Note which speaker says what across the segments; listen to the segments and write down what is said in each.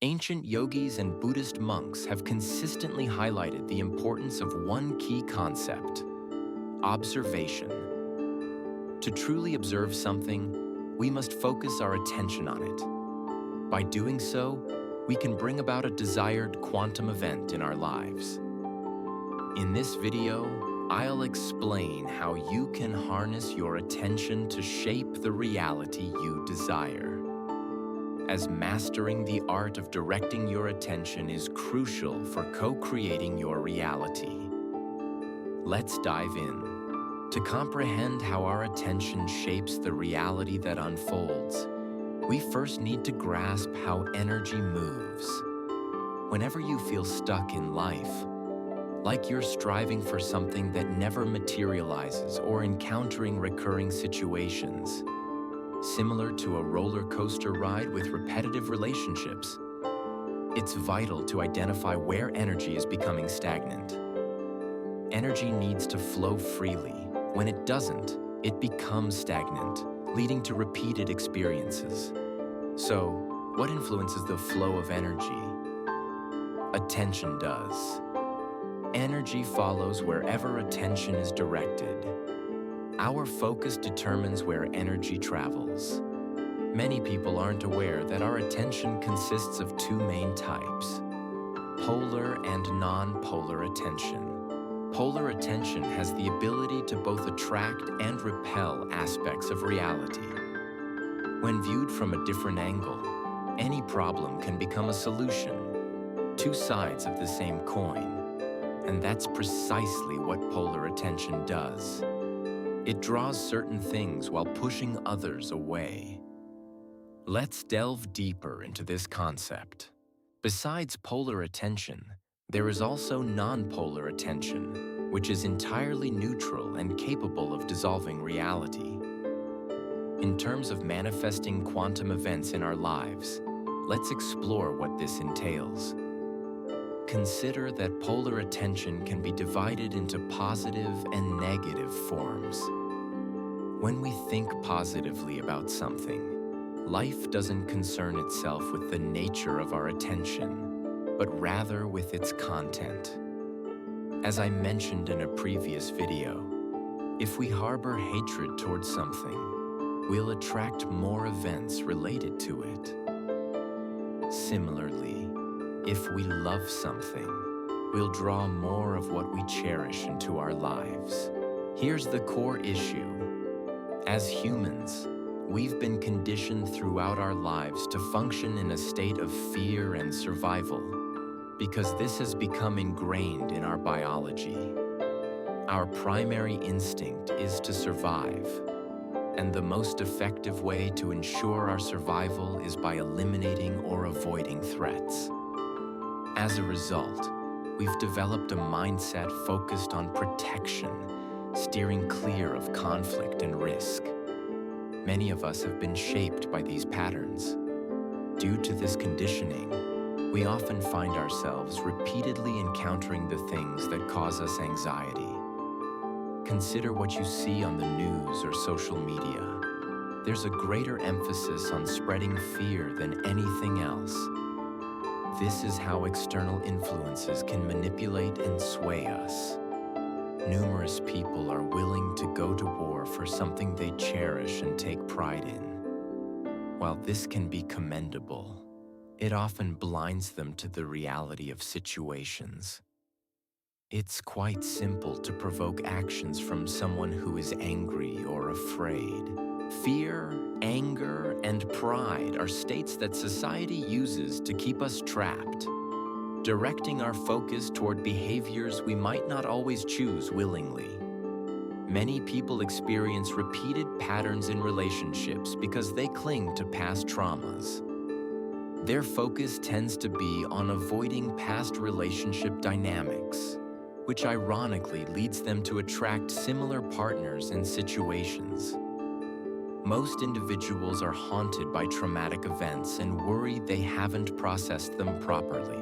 Speaker 1: Ancient yogis and Buddhist monks have consistently highlighted the importance of one key concept: observation. To truly observe something, we must focus our attention on it. By doing so, we can bring about a desired quantum event in our lives. In this video, I'll explain how you can harness your attention to shape the reality you desire. As mastering the art of directing your attention is crucial for co-creating your reality. Let's dive in. To comprehend how our attention shapes the reality that unfolds, we first need to grasp how energy moves. Whenever you feel stuck in life, like you're striving for something that never materializes or encountering recurring situations, similar to a roller coaster ride with repetitive relationships, it's vital to identify where energy is becoming stagnant. Energy needs to flow freely. When it doesn't, it becomes stagnant, leading to repeated experiences. So, what influences the flow of energy? Attention does. Energy follows wherever attention is directed. Our focus determines where energy travels. Many people aren't aware that our attention consists of two main types: polar and non-polar attention. Polar attention has the ability to both attract and repel aspects of reality. When viewed from a different angle, any problem can become a solution, two sides of the same coin. And that's precisely what polar attention does. It draws certain things while pushing others away. Let's delve deeper into this concept. Besides polar attention, there is also non-polar attention, which is entirely neutral and capable of dissolving reality. In terms of manifesting quantum events in our lives, let's explore what this entails. Consider that polar attention can be divided into positive and negative forms. When we think positively about something, life doesn't concern itself with the nature of our attention, but rather with its content. As I mentioned in a previous video, if we harbor hatred towards something, we'll attract more events related to it. Similarly, if we love something, we'll draw more of what we cherish into our lives. Here's the core issue. As humans, we've been conditioned throughout our lives to function in a state of fear and survival, because this has become ingrained in our biology. Our primary instinct is to survive, and the most effective way to ensure our survival is by eliminating or avoiding threats. As a result, we've developed a mindset focused on protection, steering clear of conflict and risk. Many of us have been shaped by these patterns. Due to this conditioning, we often find ourselves repeatedly encountering the things that cause us anxiety. Consider what you see on the news or social media. There's a greater emphasis on spreading fear than anything else. This is how external influences can manipulate and sway us. Numerous people are willing to go to war for something they cherish and take pride in. While this can be commendable, it often blinds them to the reality of situations. It's quite simple to provoke actions from someone who is angry or afraid. Fear, anger, and pride are states that society uses to keep us trapped, directing our focus toward behaviors we might not always choose willingly. Many people experience repeated patterns in relationships because they cling to past traumas. Their focus tends to be on avoiding past relationship dynamics, which ironically leads them to attract similar partners and situations. Most individuals are haunted by traumatic events and worry they haven't processed them properly.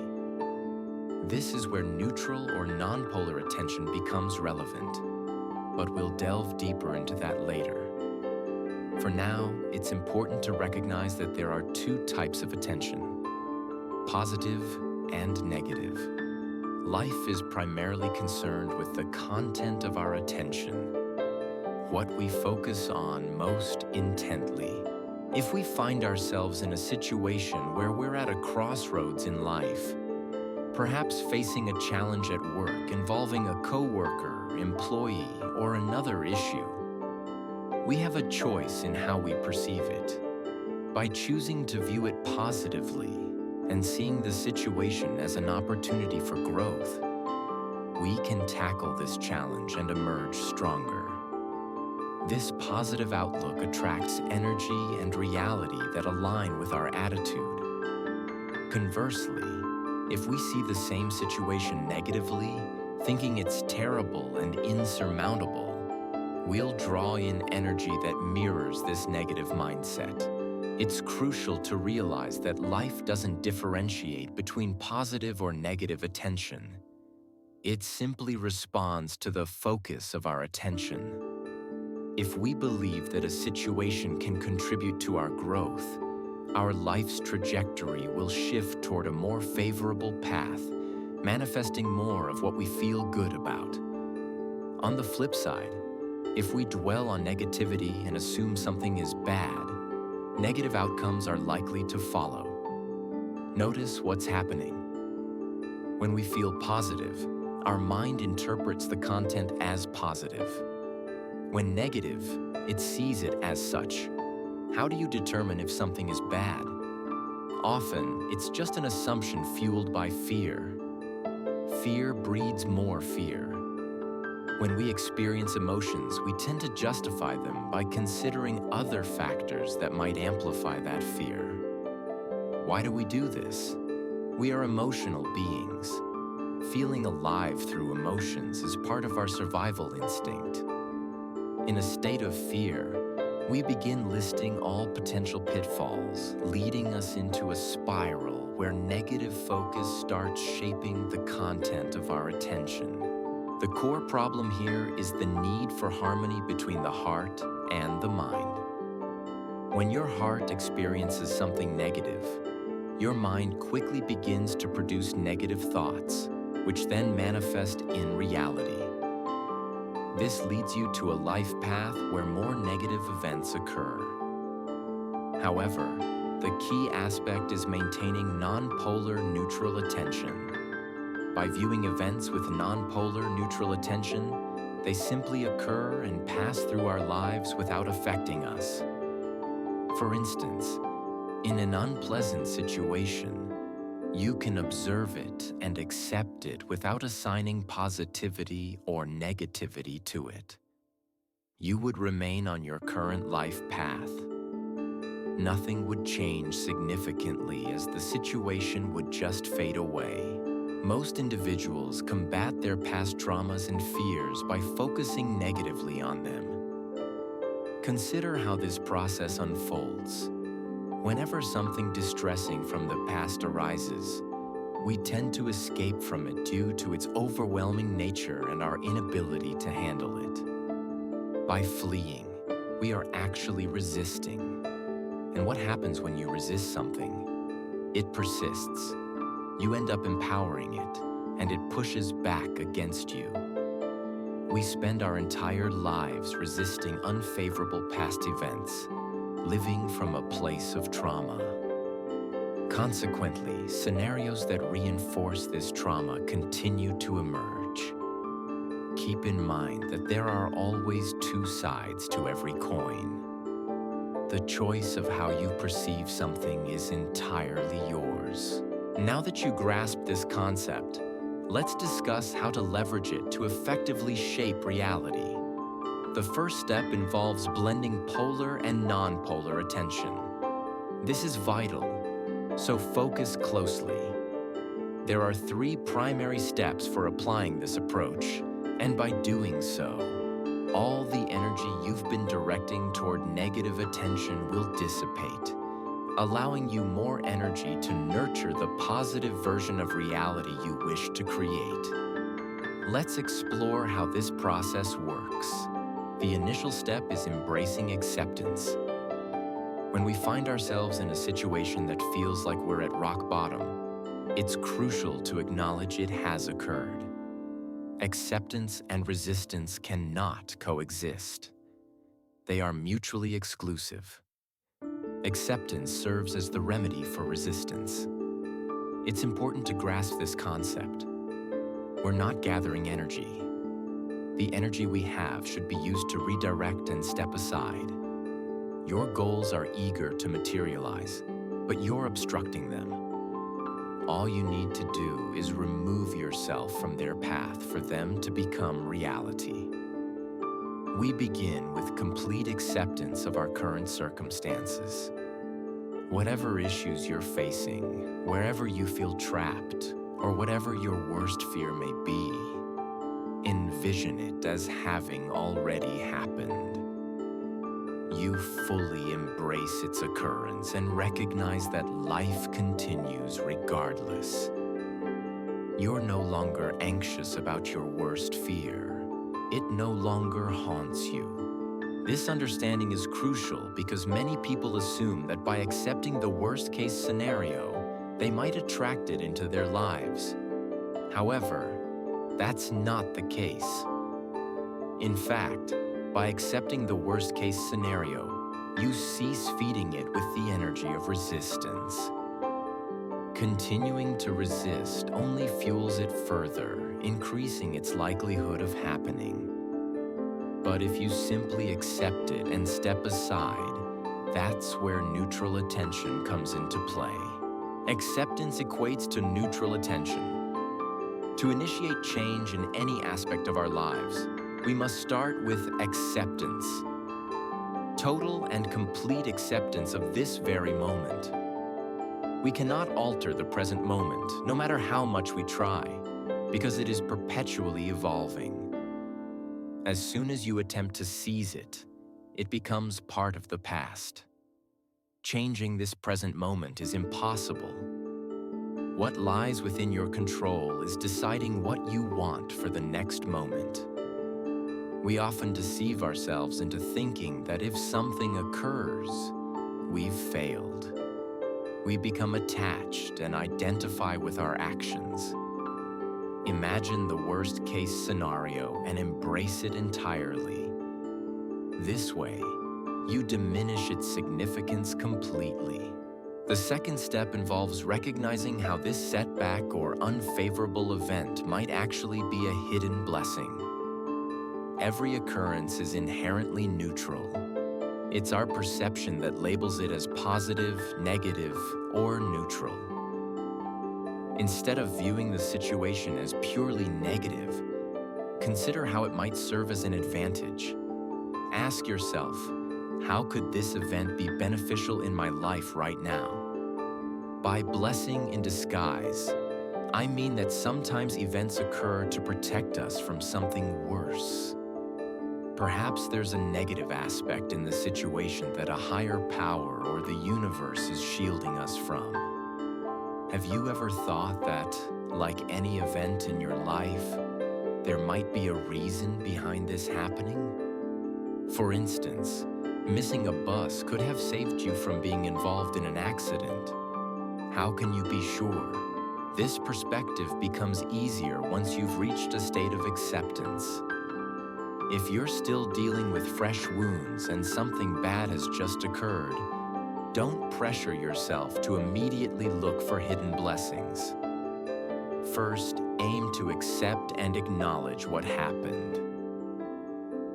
Speaker 1: This is where neutral or non-polar attention becomes relevant, but we'll delve deeper into that later. For now, it's important to recognize that there are two types of attention: positive and negative. Life is primarily concerned with the content of our attention, what we focus on most intently. If we find ourselves in a situation where we're at a crossroads in life, perhaps facing a challenge at work involving a coworker, employee, or another issue, we have a choice in how we perceive it. By choosing to view it positively and seeing the situation as an opportunity for growth, we can tackle this challenge and emerge stronger. This positive outlook attracts energy and reality that align with our attitude. Conversely, if we see the same situation negatively, thinking it's terrible and insurmountable, we'll draw in energy that mirrors this negative mindset. It's crucial to realize that life doesn't differentiate between positive or negative attention. It simply responds to the focus of our attention. If we believe that a situation can contribute to our growth, our life's trajectory will shift toward a more favorable path, manifesting more of what we feel good about. On the flip side, if we dwell on negativity and assume something is bad, negative outcomes are likely to follow. Notice what's happening. When we feel positive, our mind interprets the content as positive. When negative, it sees it as such. How do you determine if something is bad? Often, it's just an assumption fueled by fear. Fear breeds more fear. When we experience emotions, we tend to justify them by considering other factors that might amplify that fear. Why do we do this? We are emotional beings. Feeling alive through emotions is part of our survival instinct. In a state of fear, we begin listing all potential pitfalls, leading us into a spiral where negative focus starts shaping the content of our attention. The core problem here is the need for harmony between the heart and the mind. When your heart experiences something negative, your mind quickly begins to produce negative thoughts, which then manifest in reality. This leads you to a life path where more negative events occur. However, the key aspect is maintaining non-polar neutral attention. By viewing events with non-polar neutral attention, they simply occur and pass through our lives without affecting us. For instance, in an unpleasant situation, you can observe it and accept it without assigning positivity or negativity to it. You would remain on your current life path. Nothing would change significantly as the situation would just fade away. Most individuals combat their past traumas and fears by focusing negatively on them. Consider how this process unfolds. Whenever something distressing from the past arises, we tend to escape from it due to its overwhelming nature and our inability to handle it. By fleeing, we are actually resisting. And what happens when you resist something? It persists. You end up empowering it, and it pushes back against you. We spend our entire lives resisting unfavorable past events, living from a place of trauma. Consequently, scenarios that reinforce this trauma continue to emerge. Keep in mind that there are always two sides to every coin. The choice of how you perceive something is entirely yours. Now that you grasp this concept, let's discuss how to leverage it to effectively shape reality. The first step involves blending polar and non-polar attention. This is vital, so focus closely. There are 3 primary steps for applying this approach, and by doing so, all the energy you've been directing toward negative attention will dissipate, allowing you more energy to nurture the positive version of reality you wish to create. Let's explore how this process works. The initial step is embracing acceptance. When we find ourselves in a situation that feels like we're at rock bottom, it's crucial to acknowledge it has occurred. Acceptance and resistance cannot coexist. They are mutually exclusive. Acceptance serves as the remedy for resistance. It's important to grasp this concept. We're not gathering energy. The energy we have should be used to redirect and step aside. Your goals are eager to materialize, but you're obstructing them. All you need to do is remove yourself from their path for them to become reality. We begin with complete acceptance of our current circumstances. Whatever issues you're facing, wherever you feel trapped, or whatever your worst fear may be, envision it as having already happened. You fully embrace its occurrence and recognize that life continues regardless. You're no longer anxious about your worst fear. It no longer haunts you. This understanding is crucial because many people assume that by accepting the worst-case scenario, they might attract it into their lives. However, that's not the case. In fact, by accepting the worst-case scenario, you cease feeding it with the energy of resistance. Continuing to resist only fuels it further, increasing its likelihood of happening. But if you simply accept it and step aside, that's where neutral attention comes into play. Acceptance equates to neutral attention. To initiate change in any aspect of our lives, we must start with acceptance. Total and complete acceptance of this very moment. We cannot alter the present moment, no matter how much we try, because it is perpetually evolving. As soon as you attempt to seize it, it becomes part of the past. Changing this present moment is impossible. What lies within your control is deciding what you want for the next moment. We often deceive ourselves into thinking that if something occurs, we've failed. We become attached and identify with our actions. Imagine the worst-case scenario and embrace it entirely. This way, you diminish its significance completely. The second step involves recognizing how this setback or unfavorable event might actually be a hidden blessing. Every occurrence is inherently neutral. It's our perception that labels it as positive, negative, or neutral. Instead of viewing the situation as purely negative, consider how it might serve as an advantage. Ask yourself, how could this event be beneficial in my life right now? By blessing in disguise, I mean that sometimes events occur to protect us from something worse. Perhaps there's a negative aspect in the situation that a higher power or the universe is shielding us from. Have you ever thought that, like any event in your life, there might be a reason behind this happening? For instance, missing a bus could have saved you from being involved in an accident. How can you be sure? This perspective becomes easier once you've reached a state of acceptance. If you're still dealing with fresh wounds and something bad has just occurred, don't pressure yourself to immediately look for hidden blessings. First, aim to accept and acknowledge what happened.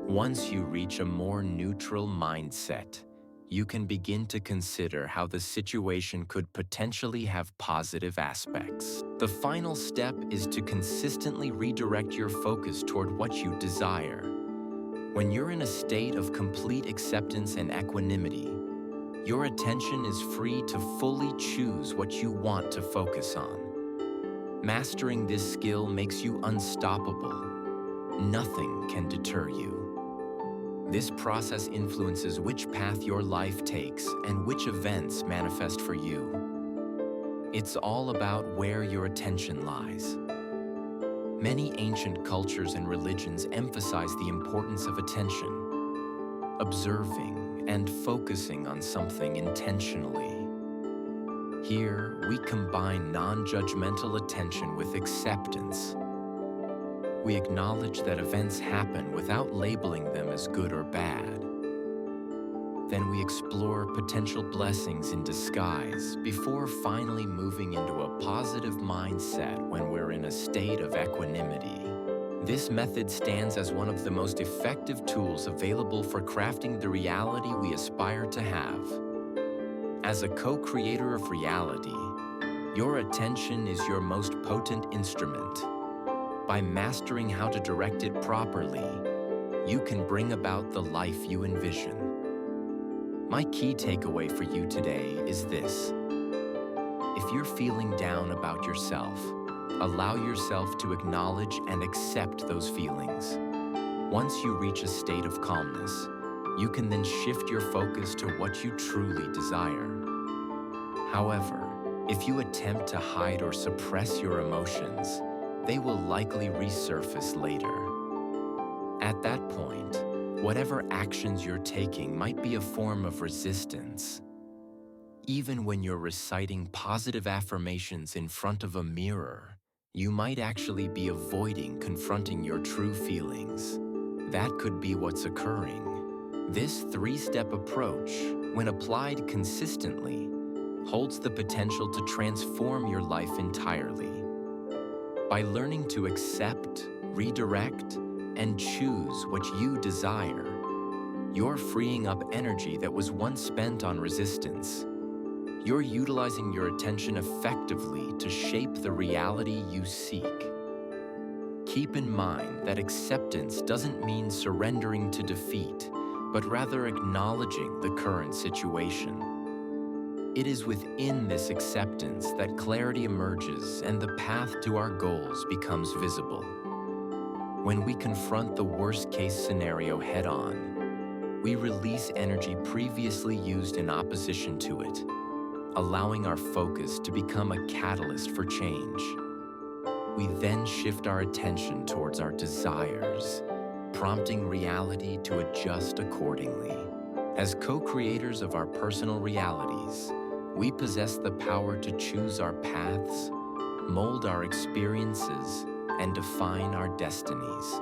Speaker 1: Once you reach a more neutral mindset, you can begin to consider how the situation could potentially have positive aspects. The final step is to consistently redirect your focus toward what you desire. When you're in a state of complete acceptance and equanimity, your attention is free to fully choose what you want to focus on. Mastering this skill makes you unstoppable. Nothing can deter you. This process influences which path your life takes and which events manifest for you. It's all about where your attention lies. Many ancient cultures and religions emphasize the importance of attention, observing and focusing on something intentionally. Here, we combine non-judgmental attention with acceptance. We acknowledge that events happen without labeling them as good or bad. Then we explore potential blessings in disguise before finally moving into a positive mindset when we're in a state of equanimity. This method stands as one of the most effective tools available for crafting the reality we aspire to have. As a co-creator of reality, your attention is your most potent instrument. By mastering how to direct it properly, you can bring about the life you envision. My key takeaway for you today is this. If you're feeling down about yourself, allow yourself to acknowledge and accept those feelings. Once you reach a state of calmness, you can then shift your focus to what you truly desire. However, if you attempt to hide or suppress your emotions, they will likely resurface later. At that point, whatever actions you're taking might be a form of resistance. Even when you're reciting positive affirmations in front of a mirror, you might actually be avoiding confronting your true feelings. That could be what's occurring. This three-step approach, when applied consistently, holds the potential to transform your life entirely. By learning to accept, redirect, and choose what you desire, you're freeing up energy that was once spent on resistance. You're utilizing your attention effectively to shape the reality you seek. Keep in mind that acceptance doesn't mean surrendering to defeat, but rather acknowledging the current situation. It is within this acceptance that clarity emerges and the path to our goals becomes visible. When we confront the worst-case scenario head-on, we release energy previously used in opposition to it, allowing our focus to become a catalyst for change. We then shift our attention towards our desires, prompting reality to adjust accordingly. As co-creators of our personal realities, we possess the power to choose our paths, mold our experiences, and define our destinies.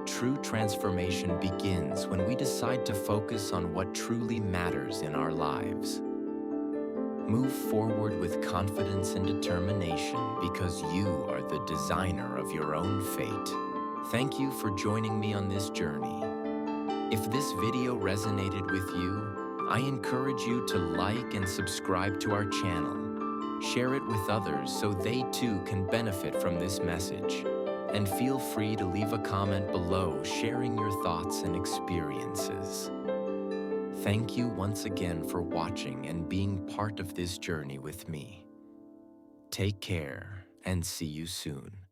Speaker 1: True transformation begins when we decide to focus on what truly matters in our lives. Move forward with confidence and determination because you are the designer of your own fate. Thank you for joining me on this journey. If this video resonated with you, I encourage you to like and subscribe to our channel. Share it with others so they too can benefit from this message. And feel free to leave a comment below sharing your thoughts and experiences. Thank you once again for watching and being part of this journey with me. Take care and see you soon.